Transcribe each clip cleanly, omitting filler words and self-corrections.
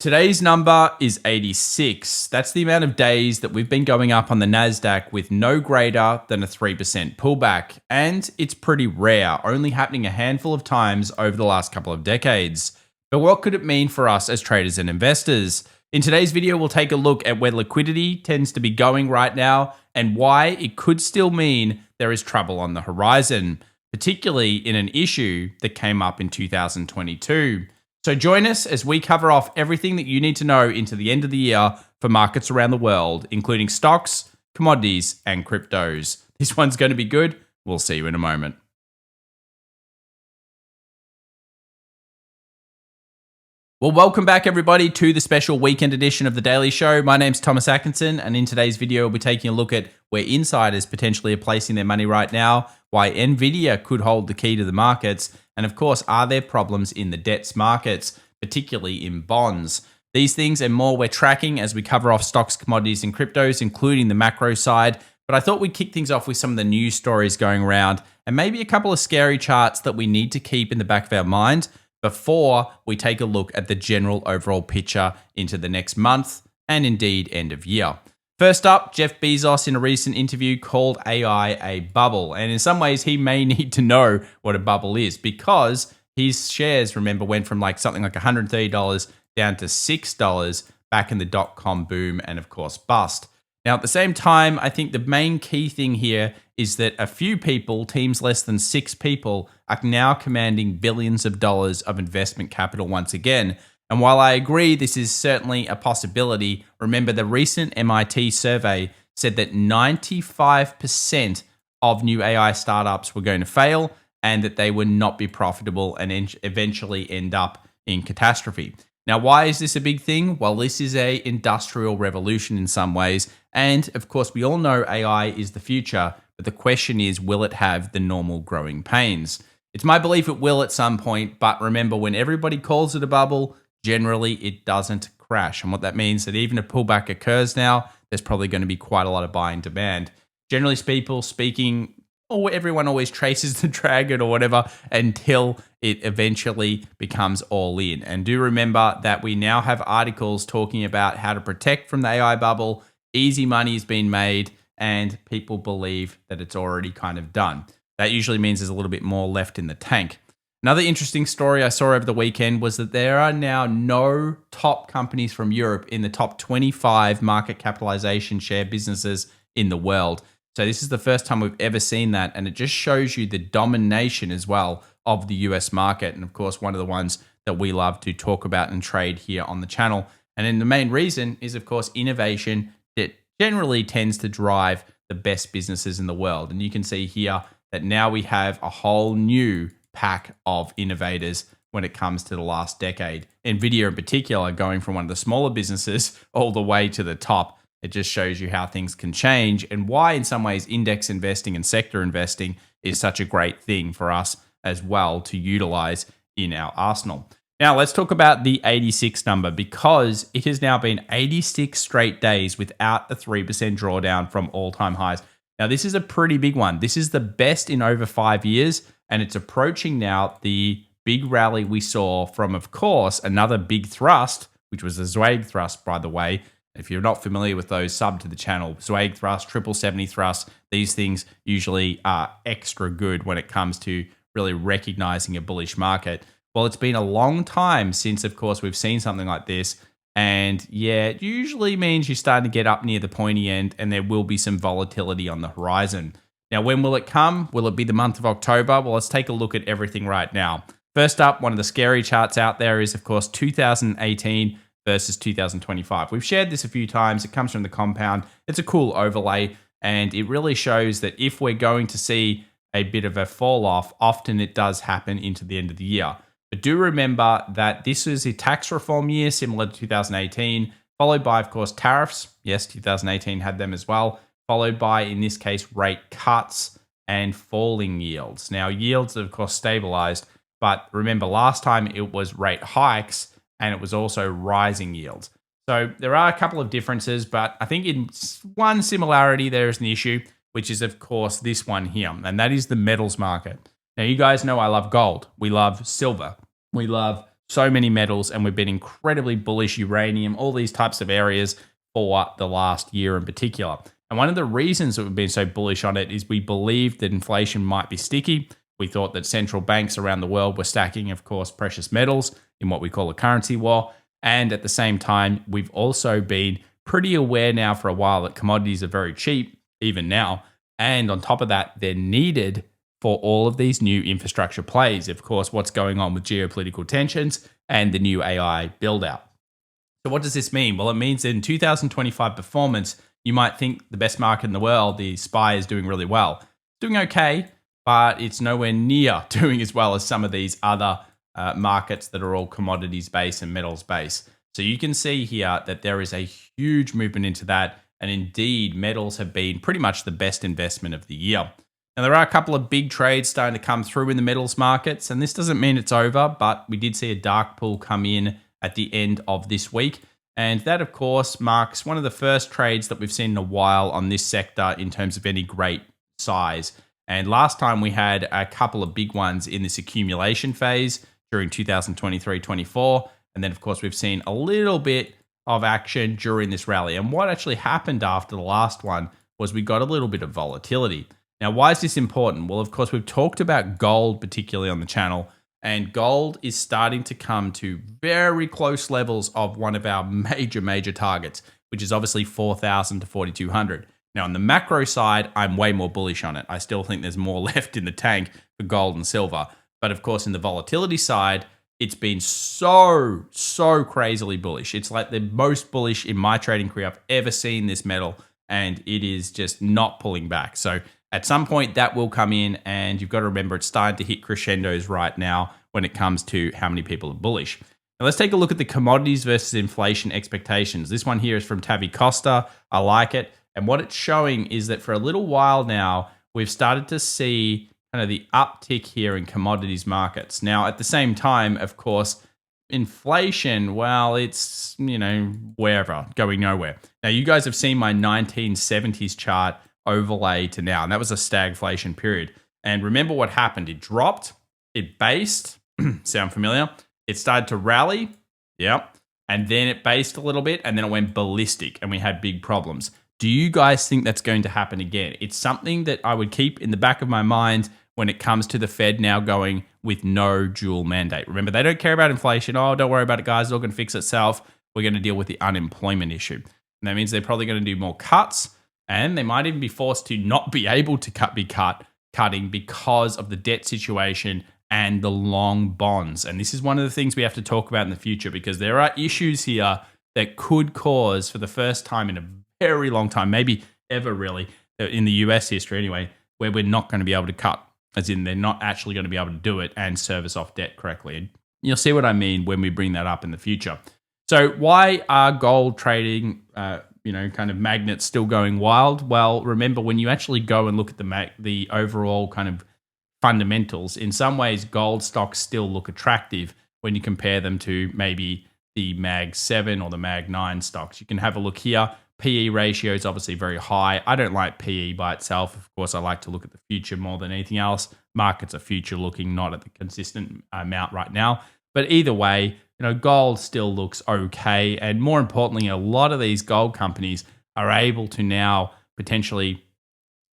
Today's number is 86. That's the amount of days that we've been going up on the NASDAQ with no greater than a 3% pullback. And it's pretty rare, only happening a handful of times over the last couple of decades. But what could it mean for us as traders and investors? In today's video, we'll take a look at where liquidity tends to be going right now and why it could still mean there is trouble on the horizon, particularly in an issue that came up in 2022. So join us as we cover off everything that you need to know into the end of the year for markets around the world, including stocks, commodities, and cryptos. This one's going to be good. We'll see you in a moment. Well, welcome back everybody to the special weekend edition of The Daily Show. My name's Thomas Atkinson, and in today's video, we'll be taking a look at where insiders potentially are placing their money right now, why Nvidia could hold the key to the markets, and of course, are there problems in the debts markets, particularly in bonds? These things and more we're tracking as we cover off stocks, commodities, and cryptos, including the macro side. But I thought we'd kick things off with some of the news stories going around and maybe a couple of scary charts that we need to keep in the back of our mind before we take a look at the general overall picture into the next month and indeed end of year. First up, Jeff Bezos in a recent interview called AI a bubble. And in some ways, he may need to know what a bubble is because his shares, remember, went from something like $130 down to $6 back in the dot-com boom and of course bust. Now, at the same time, I think the main key thing here is that a few people, teams less than 6 people, are now commanding billions of dollars of investment capital once again. And while I agree this is certainly a possibility, remember the recent MIT survey said that 95% of new AI startups were going to fail and that they would not be profitable and eventually end up in catastrophe. Now, why is this a big thing? Well, this is an industrial revolution in some ways. And of course, we all know AI is the future, but the question is, will it have the normal growing pains? It's my belief it will at some point, but remember, when everybody calls it a bubble, generally it doesn't crash. And what that means that even if pullback occurs now, there's probably going to be quite a lot of buying demand. Generally speaking, everyone always traces the dragon or whatever until it eventually becomes all in. And do remember that we now have articles talking about how to protect from the AI bubble. Easy money has been made and people believe that it's already kind of done. That usually means there's a little bit more left in the tank. Another interesting story I saw over the weekend was that there are now no top companies from Europe in the top 25 market capitalization share businesses in the world. So this is the first time we've ever seen that, and it just shows you the domination as well of the US market, and of course one of the ones that we love to talk about and trade here on the channel. And then the main reason is of course innovation that generally tends to drive the best businesses in the world. And you can see here that now we have a whole new pack of innovators when it comes to the last decade. Nvidia in particular going from one of the smaller businesses all the way to the top. It just shows you how things can change and why in some ways index investing and sector investing is such a great thing for us as well to utilize in our arsenal. Now let's talk about the 86 number because it has now been 86 straight days without a 3% drawdown from all-time highs. Now this is a pretty big one. This is the best in over 5 years and it's approaching now the big rally we saw from, of course, another big thrust, which was the Zweig thrust, by the way. If you're not familiar with those, sub to the channel. Zweig thrust, 70 thrust, these things usually are extra good when it comes to really recognizing a bullish market. Well, it's been a long time since, of course, we've seen something like this. And yeah, it usually means you're starting to get up near the pointy end and there will be some volatility on the horizon. Now, when will it come? Will it be the month of October? Well, let's take a look at everything right now. First up, one of the scary charts out there is, of course, 2018 versus 2025. We've shared this a few times. It comes from the compound. It's a cool overlay, and it really shows that if we're going to see a bit of a fall off, often it does happen into the end of the year. But do remember that this is a tax reform year similar to 2018, followed by, of course, tariffs. Yes, 2018 had them as well, followed by, in this case, rate cuts and falling yields. Now, yields have, of course, stabilized, but remember last time it was rate hikes and it was also rising yields. So there are a couple of differences, but I think in one similarity there is an issue, which is, of course, this one here, and that is the metals market. Now, you guys know I love gold. We love silver. We love so many metals, and we've been incredibly bullish uranium, all these types of areas for the last year in particular. And one of the reasons that we've been so bullish on it is we believed that inflation might be sticky. We thought that central banks around the world were stacking, of course, precious metals in what we call a currency war. And at the same time, we've also been pretty aware now for a while that commodities are very cheap, even now. And on top of that, they're needed for all of these new infrastructure plays. Of course, what's going on with geopolitical tensions and the new AI build out. So what does this mean? Well, it means in 2025 performance, you might think the best market in the world, the SPY, is doing really well. It's doing okay, but it's nowhere near doing as well as some of these other markets that are all commodities based and metals based. So you can see here that there is a huge movement into that. And indeed, metals have been pretty much the best investment of the year. Now, there are a couple of big trades starting to come through in the metals markets, and this doesn't mean it's over, but we did see a dark pool come in at the end of this week. And that, of course, marks one of the first trades that we've seen in a while on this sector in terms of any great size. And last time we had a couple of big ones in this accumulation phase during 2023-24. And then, of course, we've seen a little bit of action during this rally. And what actually happened after the last one was we got a little bit of volatility. Now, why is this important? Well, of course, we've talked about gold, particularly on the channel, and gold is starting to come to very close levels of one of our major targets, which is obviously 4,000 to 4,200. Now, on the macro side, I'm way more bullish on it. I still think there's more left in the tank for gold and silver. But of course, in the volatility side, it's been so crazily bullish. It's like the most bullish in my trading career I've ever seen this metal, and it is just not pulling back. So at some point that will come in, and you've got to remember it's starting to hit crescendos right now when it comes to how many people are bullish. Now let's take a look at the commodities versus inflation expectations. This one here is from Tavi Costa. I like it. And what it's showing is that for a little while now, we've started to see kind of the uptick here in commodities markets. Now, at the same time, of course, inflation, well, it's, wherever, going nowhere. Now, you guys have seen my 1970s chart overlay to now, and that was a stagflation period. And remember what happened. It dropped, it based, sound familiar? It started to rally, yep, and then it based a little bit, and then it went ballistic, and we had big problems. Do you guys think that's going to happen again? It's something that I would keep in the back of my mind when it comes to the Fed now going with no dual mandate. Remember, they don't care about inflation. Oh, don't worry about it, guys. It's all going to fix itself. We're going to deal with the unemployment issue. And that means they're probably going to do more cuts, and they might even be forced to not be able to cutting because of the debt situation and the long bonds. And this is one of the things we have to talk about in the future, because there are issues here that could cause, for the first time in a very long time, maybe ever really, in the US history anyway, where we're not going to be able to cut, as in they're not actually going to be able to do it and service off debt correctly. And you'll see what I mean when we bring that up in the future. So why are gold trading, kind of magnets still going wild? Well, remember, when you actually go and look at the overall kind of fundamentals, in some ways, gold stocks still look attractive when you compare them to maybe the Mag 7 or the Mag 9 stocks. You can have a look here. PE ratio is obviously very high. I don't like PE by itself. Of course, I like to look at the future more than anything else. Markets are future looking, not at the consistent amount right now. But either way, gold still looks okay. And more importantly, a lot of these gold companies are able to now potentially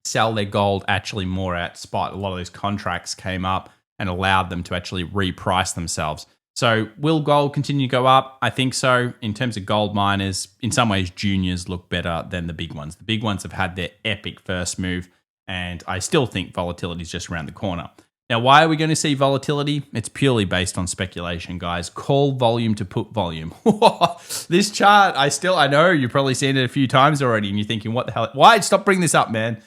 sell their gold actually more at spot. A lot of those contracts came up and allowed them to actually reprice themselves. So will gold continue to go up? I think so. In terms of gold miners, in some ways, juniors look better than the big ones. The big ones have had their epic first move, and I still think volatility is just around the corner. Now, why are we going to see volatility? It's purely based on speculation, guys. Call volume to put volume. This chart, I know you've probably seen it a few times already, and you're thinking, what the hell? Why? Stop bringing this up, man.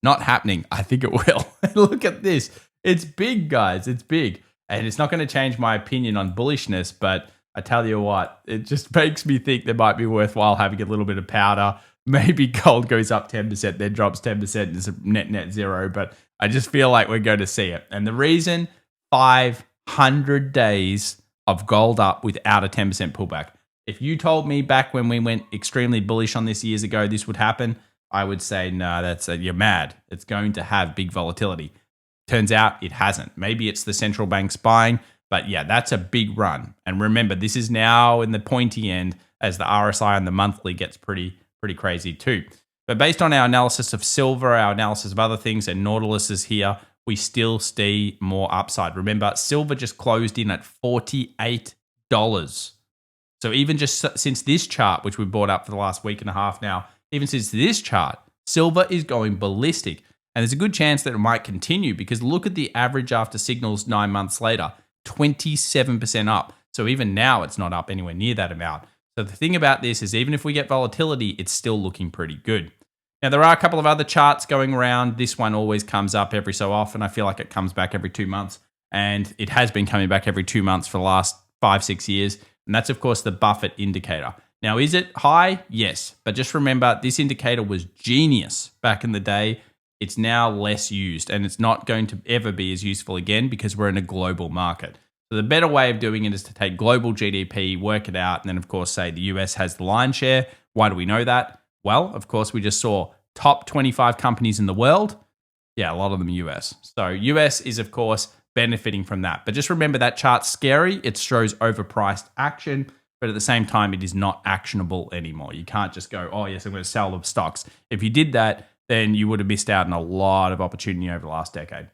Not happening. I think it will. Look at this. It's big, guys. It's big. And it's not going to change my opinion on bullishness, but I tell you what, it just makes me think there might be worthwhile having a little bit of powder. Maybe gold goes up 10%, then drops 10%, and it's a net zero, but I just feel like we're going to see it. And the reason, 500 days of gold up without a 10% pullback. If you told me back when we went extremely bullish on this years ago, this would happen, I would say, no, you're mad. It's going to have big volatility. Turns out it hasn't. Maybe it's the central banks buying. But yeah, that's a big run. And remember, this is now in the pointy end as the RSI on the monthly gets pretty crazy too. But based on our analysis of silver, our analysis of other things, and Nautilus is here, we still see more upside. Remember, silver just closed in at $48. So even just since this chart, which we brought up for the last week and a half now, even since this chart, silver is going ballistic. And there's a good chance that it might continue because look at the average after signals 9 months later, 27% up. So even now, it's not up anywhere near that amount. So the thing about this is even if we get volatility, it's still looking pretty good. Now, there are a couple of other charts going around. This one always comes up every so often. I feel like it comes back every 2 months. And it has been coming back every 2 months for the last 5-6 years. And that's, of course, the Buffett indicator. Now, is it high? Yes. But just remember, this indicator was genius back in the day. It's now less used, and it's not going to ever be as useful again because we're in a global market. So the better way of doing it is to take global GDP, work it out, and then, of course, say the US has the lion's share. Why do we know that? Well, of course, we just saw top 25 companies in the world. Yeah, a lot of them US. So US is, of course, benefiting from that. But just remember that chart's scary. It shows overpriced action, but at the same time, it is not actionable anymore. You can't just go, oh, yes, I'm going to sell the stocks. If you did that, then you would have missed out on a lot of opportunity over the last decade.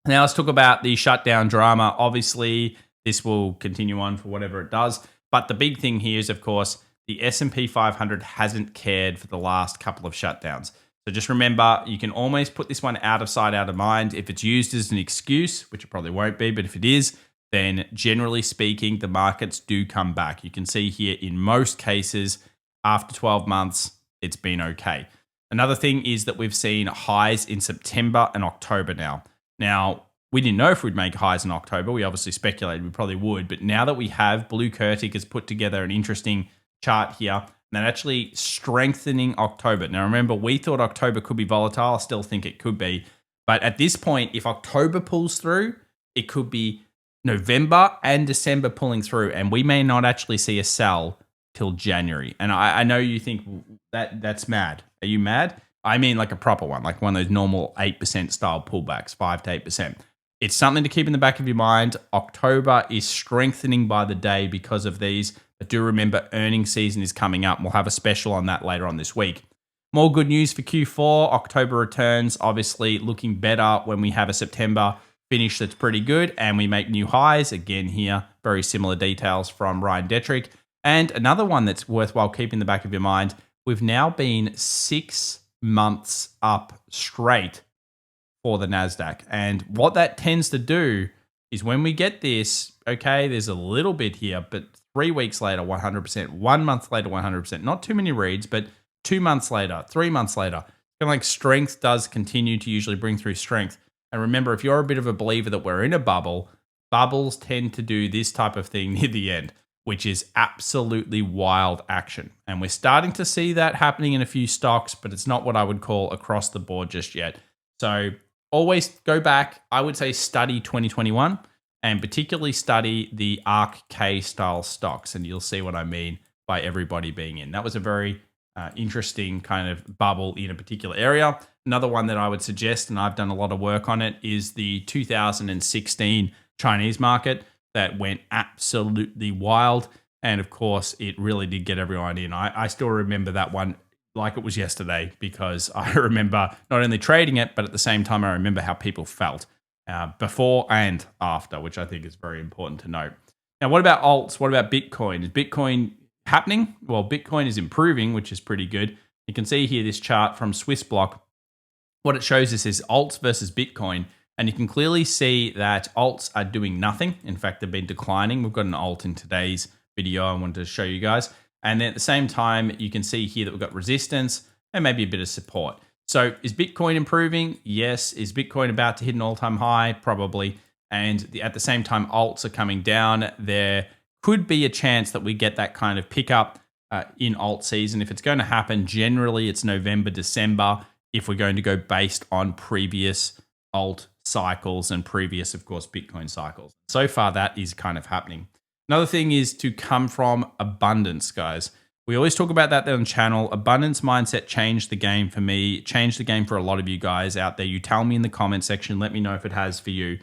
Now, let's talk about the shutdown drama. Obviously, this will continue on for whatever it does. But the big thing here is, of course, the S&P 500 hasn't cared for the last couple of shutdowns. So just remember, you can almost put this one out of sight, out of mind. If it's used as an excuse, which it probably won't be, but if it is, then generally speaking, the markets do come back. You can see here in most cases, after 12 months, it's been okay. Another thing is that we've seen highs in September and October now. Now, we didn't know if we'd make highs in October. We obviously speculated we probably would. But now that we have, Blue Kurtic has put together an interesting chart here, and they're actually strengthening October. Now, remember, we thought October could be volatile. I still think it could be. But at this point, if October pulls through, it could be November and December pulling through, and we may not actually see a sell till January. And I know you think that's mad. Are you mad? I mean like a proper one, like one of those normal 8% style pullbacks, 5 to 8%. It's something to keep in the back of your mind. October is strengthening by the day because of these. But do remember, earnings season is coming up. We'll have a special on that later on this week. More good news for Q4. October returns, obviously looking better when we have a September finish that's pretty good and we make new highs. Again here, very similar details from Ryan Detrick. And another one that's worthwhile keeping in the back of your mind, we've now been 6 months up straight for the NASDAQ. And what that tends to do is when we get this, okay, there's a little bit here, but 3 weeks later, 100%, 1 month later, 100%, not too many reads, but 2 months later, 3 months later, kind of like strength does continue to usually bring through strength. And remember, if you're a bit of a believer that we're in a bubble, bubbles tend to do this type of thing near the end, which is absolutely wild action. And we're starting to see that happening in a few stocks, but it's not what I would call across the board just yet. So always go back. I would say study 2021 and particularly study the ARK-K style stocks. And you'll see what I mean by everybody being in. That was a very interesting kind of bubble in a particular area. Another one that I would suggest, and I've done a lot of work on it, is the 2016 Chinese market that went absolutely wild. And of course, it really did get everyone in. I still remember that one like it was yesterday because I remember not only trading it, but at the same time, I remember how people felt before and after, which I think is very important to note. Now, what about alts? What about Bitcoin? Is Bitcoin happening? Well, Bitcoin is improving, which is pretty good. You can see here this chart from Swissblock. What it shows us is alts versus Bitcoin. And you can clearly see that alts are doing nothing. In fact, they've been declining. We've got an alt in today's video I wanted to show you guys. And then at the same time, you can see here that we've got resistance and maybe a bit of support. So is Bitcoin improving? Yes. Is Bitcoin about to hit an all-time high? Probably. And at the same time, alts are coming down. There could be a chance that we get that kind of pickup in alt season. If it's going to happen, generally it's November, December, if we're going to go based on previous alt cycles and previous, of course, Bitcoin cycles. So far, that is kind of happening. Another thing is to come from abundance, guys. We always talk about that on the channel. Abundance mindset changed the game for me, changed the game for a lot of you guys out there. You tell me in the comment section, let me know if it has for you.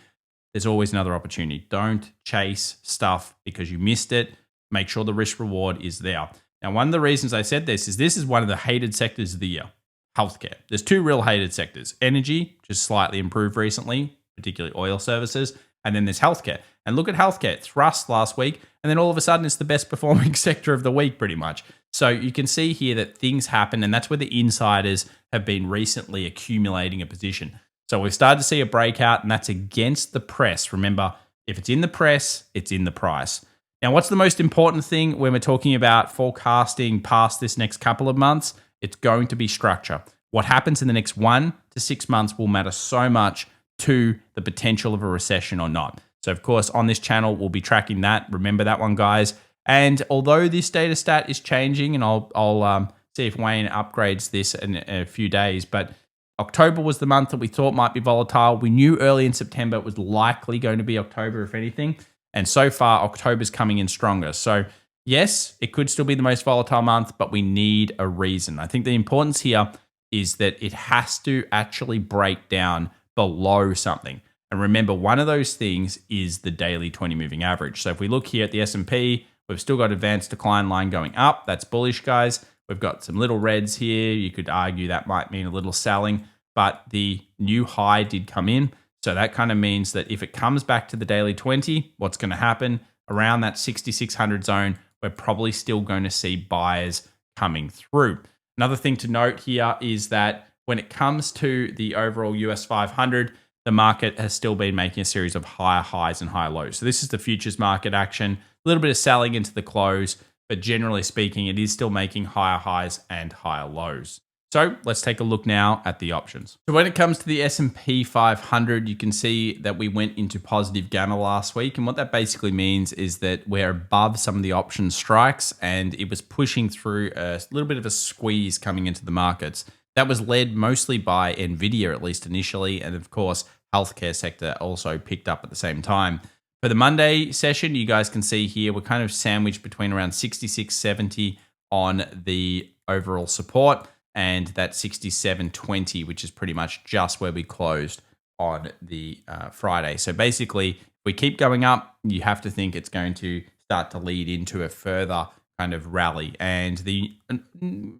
there's always another opportunity. Don't chase stuff because you missed it. Make sure the risk reward is there. Now, one of the reasons I said this is one of the hated sectors of the year, healthcare. There's two real hated sectors: energy, just slightly improved recently, particularly oil services, and then there's healthcare. And look at healthcare, thrust last week, and then all of a sudden it's the best performing sector of the week pretty much. So you can see here that things happen, and that's where the insiders have been recently accumulating a position. So we've started to see a breakout, and that's against the press. Remember, if it's in the press, it's in the price. Now, what's the most important thing when we're talking about forecasting past this next couple of months? It's going to be structure. What happens in the next 1 to 6 months will matter so much to the potential of a recession or not. So, of course, on this channel, we'll be tracking that. Remember that one, guys. And although this data stat is changing, and I'll see if Wayne upgrades this in a few days, but October was the month that we thought might be volatile. We knew early in September it was likely going to be October, if anything. And so far, October's coming in stronger. So, yes, it could still be the most volatile month, but we need a reason. I think the importance here is that it has to actually break down below something. And remember, one of those things is the daily 20 moving average. So if we look here at the S&P, we've still got advanced decline line going up. That's bullish, guys. We've got some little reds here. You could argue that might mean a little selling, but the new high did come in. So that kind of means that if it comes back to the daily 20, what's going to happen? Around that 6,600 zone, we're probably still going to see buyers coming through. Another thing to note here is that when it comes to the overall US 500, the market has still been making a series of higher highs and higher lows. So this is the futures market action, a little bit of selling into the close, but generally speaking, it is still making higher highs and higher lows. So let's take a look now at the options. So when it comes to the S&P 500, you can see that we went into positive gamma last week. And what that basically means is that we're above some of the option strikes, and it was pushing through a little bit of a squeeze coming into the markets. That was led mostly by NVIDIA, at least initially. And of course, healthcare sector also picked up at the same time. For the Monday session, you guys can see here, we're kind of sandwiched between around 66.70 on the overall support and that 67.20, which is pretty much just where we closed on the Friday. So basically, if we keep going up, you have to think it's going to start to lead into a further kind of rally. And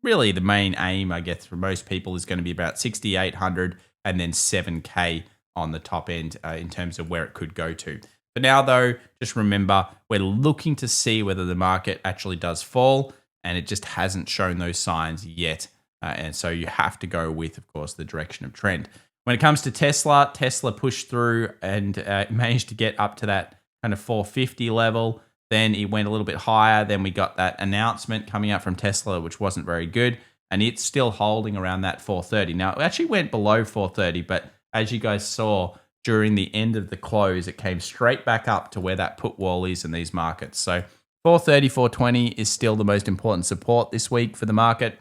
really the main aim, I guess, for most people is going to be about 6,800 and then 7K on the top end in terms of where it could go to. For now, though, just remember, we're looking to see whether the market actually does fall, and it just hasn't shown those signs yet. And so you have to go with, of course, the direction of trend. When it comes to Tesla pushed through and managed to get up to that kind of 450 level. Then it went a little bit higher. Then we got that announcement coming out from Tesla, which wasn't very good. And it's still holding around that 430. Now, it actually went below 430, but as you guys saw, during the end of the close, it came straight back up to where that put wall is in these markets. So 430, 420 is still the most important support this week for the market.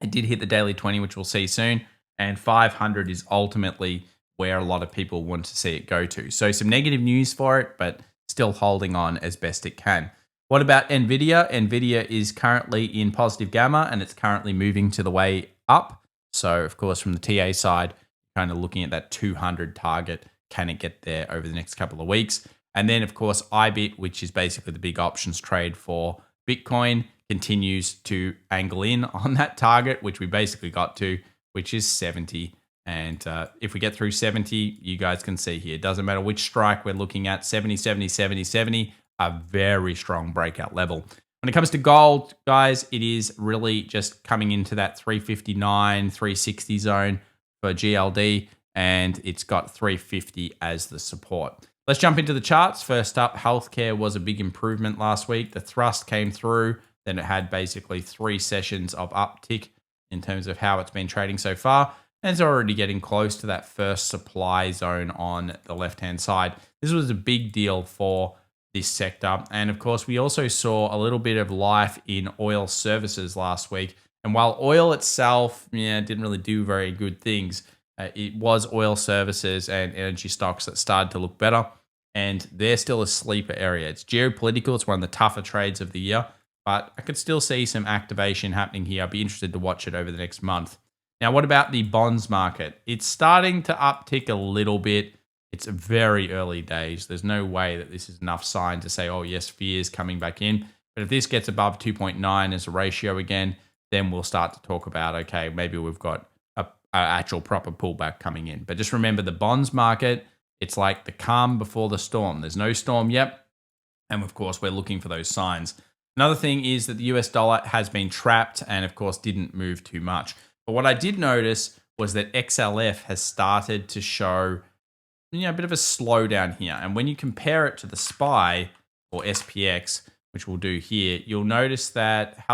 It did hit the daily 20, which we'll see soon. And 500 is ultimately where a lot of people want to see it go to. So some negative news for it, but still holding on as best it can. What about NVIDIA? NVIDIA is currently in positive gamma, and it's currently moving to the way up. So, of course, from the TA side, kind of looking at that 200 target. Can it get there over the next couple of weeks? And then, of course, IBIT, which is basically the big options trade for Bitcoin, continues to angle in on that target, which we basically got to, which is 70. And if we get through 70, you guys can see here, it doesn't matter which strike we're looking at, 70, 70, 70, 70, a very strong breakout level. When it comes to gold, guys, it is really just coming into that 359, 360 zone for GLD, and it's got 350 as the support. Let's jump into the charts. First up, healthcare was a big improvement last week. The thrust came through. Then it had basically 3 sessions of uptick in terms of how it's been trading so far. And it's already getting close to that first supply zone on the left-hand side. This was a big deal for this sector. And of course, we also saw a little bit of life in oil services last week. And while oil itself, didn't really do very good things, it was oil services and energy stocks that started to look better. And they're still a sleeper area. It's geopolitical. It's one of the tougher trades of the year. But I could still see some activation happening here. I'd be interested to watch it over the next month. Now, what about the bonds market? It's starting to uptick a little bit. It's very early days. There's no way that this is enough sign to say, oh, yes, fear is coming back in. But if this gets above 2.9 as a ratio again, then we'll start to talk about, okay, maybe we've got a actual proper pullback coming in. But just remember the bonds market, it's like the calm before the storm. There's no storm yet. And of course, we're looking for those signs. Another thing is that the US dollar has been trapped and, of course, didn't move too much. But what I did notice was that XLF has started to show a bit of a slowdown here. And when you compare it to the SPY or SPX, which we'll do here, you'll notice that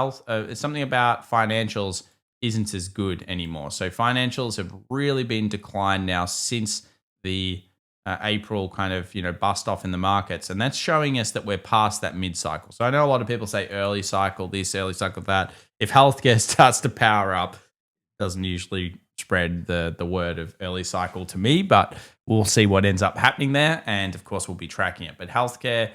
something about financials isn't as good anymore. So financials have really been declined now since the April kind of bust off in the markets, and that's showing us that we're past that mid cycle. So I know a lot of people say early cycle this, early cycle that. If healthcare starts to power up, it doesn't usually spread the word of early cycle to me, but we'll see what ends up happening there, and of course we'll be tracking it. But healthcare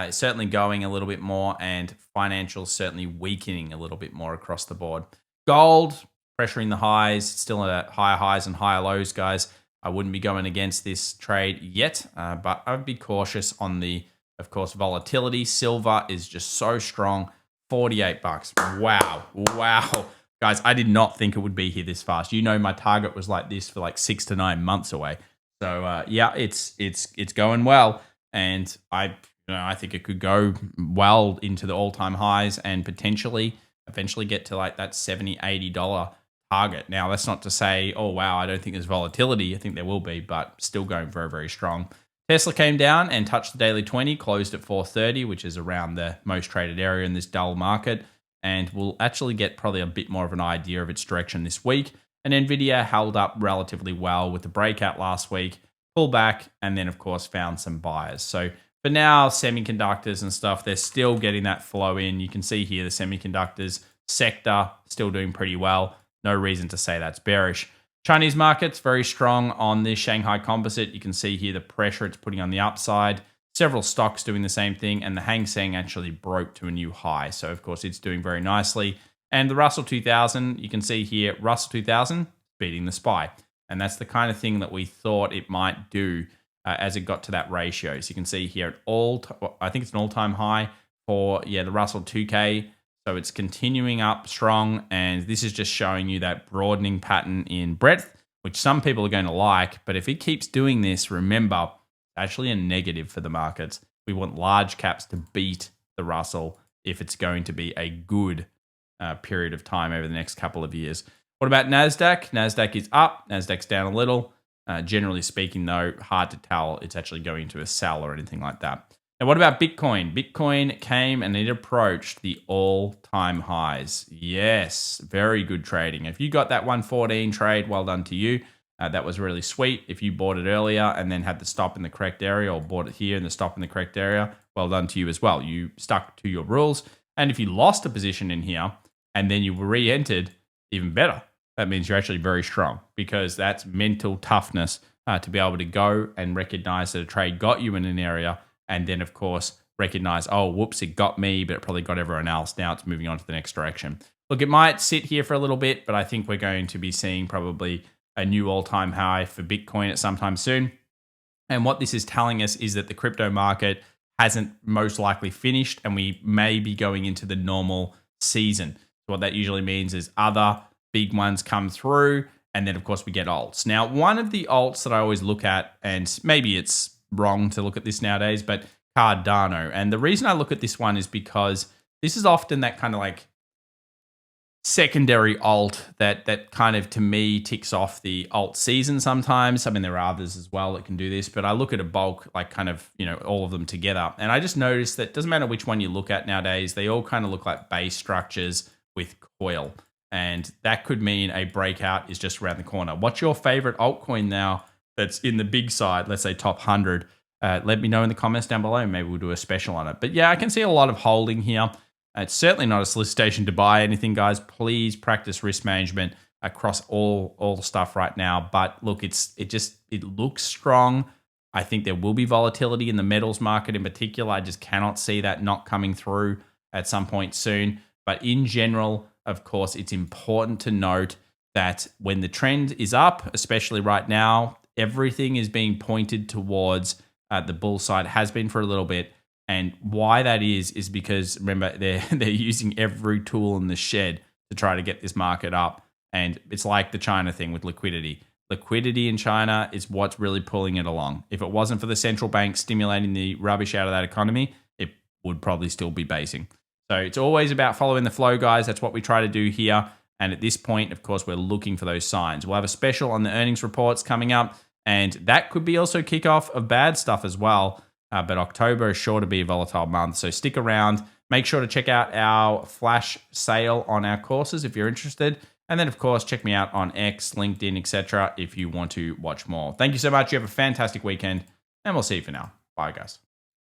is certainly going a little bit more, and financials certainly weakening a little bit more across the board. Gold pressuring the highs, still at higher highs and higher lows, guys. I wouldn't be going against this trade yet, but I'd be cautious on the, of course, volatility. Silver is just so strong. $48. Wow. Guys, I did not think it would be here this fast. My target was like this for like 6 to 9 months away. So yeah, it's going well, and I think it could go well into the all-time highs and potentially eventually get to like that $70, $80 target. Now, that's not to say, oh, wow, I don't think there's volatility. I think there will be, but still going very, very strong. Tesla came down and touched the daily 20, closed at 430, which is around the most traded area in this dull market. And we'll actually get probably a bit more of an idea of its direction this week. And NVIDIA held up relatively well with the breakout last week, pull back, and then, of course, found some buyers. So for now, semiconductors and stuff, they're still getting that flow in. You can see here the semiconductors sector still doing pretty well. No reason to say that's bearish. Chinese markets very strong on the Shanghai Composite. You can see here the pressure it's putting on the upside. Several stocks doing the same thing, and the Hang Seng actually broke to a new high. So, of course, it's doing very nicely. And the Russell 2000, you can see here, Russell 2000 beating the SPY. And that's the kind of thing that we thought it might do as it got to that ratio. So you can see here, I think it's an all-time high for, the Russell 2K. So it's continuing up strong, and this is just showing you that broadening pattern in breadth, which some people are going to like. But if it keeps doing this, remember, actually a negative for the markets. We want large caps to beat the Russell if it's going to be a good period of time over the next couple of years. What about NASDAQ? NASDAQ is up. NASDAQ's down a little. Generally speaking, though, hard to tell it's actually going to a sell or anything like that. Now, what about Bitcoin? Bitcoin came and it approached the all-time highs. Yes, very good trading. If you got that 114 trade, well done to you. That was really sweet. If you bought it earlier and then had the stop in the correct area, or bought it here and the stop in the correct area, well done to you as well. You stuck to your rules. And if you lost a position in here and then you re-entered, even better. That means you're actually very strong, because that's mental toughness to be able to go and recognize that a trade got you in an area, and then, of course, recognize, oh, whoops, it got me, but it probably got everyone else. Now it's moving on to the next direction. Look, it might sit here for a little bit, but I think we're going to be seeing probably a new all-time high for Bitcoin at some time soon. And what this is telling us is that the crypto market hasn't most likely finished, and we may be going into the normal season. So what that usually means is other big ones come through, and then, of course, we get alts. Now, one of the alts that I always look at, and maybe it's wrong to look at this nowadays, but Cardano. And the reason I look at this one is because this is often that kind of like secondary alt that kind of, to me, ticks off the alt season sometimes. I mean, there are others as well that can do this, but I look at a bulk, like kind of, all of them together. And I just noticed that it doesn't matter which one you look at nowadays, they all kind of look like base structures with coil. And that could mean a breakout is just around the corner. What's your favorite altcoin now that's in the big side, let's say top 100? Let me know in the comments down below. Maybe we'll do a special on it. But yeah, I can see a lot of holding here. It's certainly not a solicitation to buy anything, guys. Please practice risk management across all stuff right now. But look, it looks strong. I think there will be volatility in the metals market in particular. I just cannot see that not coming through at some point soon. But in general, of course, it's important to note that when the trend is up, especially right now, everything is being pointed towards the bull side, has been for a little bit. And why that is because remember, they're using every tool in the shed to try to get this market up. And it's like the China thing with liquidity. Liquidity in China is what's really pulling it along. If it wasn't for the central bank stimulating the rubbish out of that economy, it would probably still be basing. So it's always about following the flow, guys. That's what we try to do here. And at this point, of course, we're looking for those signs. We'll have a special on the earnings reports coming up, and that could be also kickoff of bad stuff as well. But October is sure to be a volatile month. So stick around. Make sure to check out our flash sale on our courses if you're interested. And then, of course, check me out on X, LinkedIn, etc. if you want to watch more. Thank you so much. You have a fantastic weekend, and we'll see you for now. Bye, guys.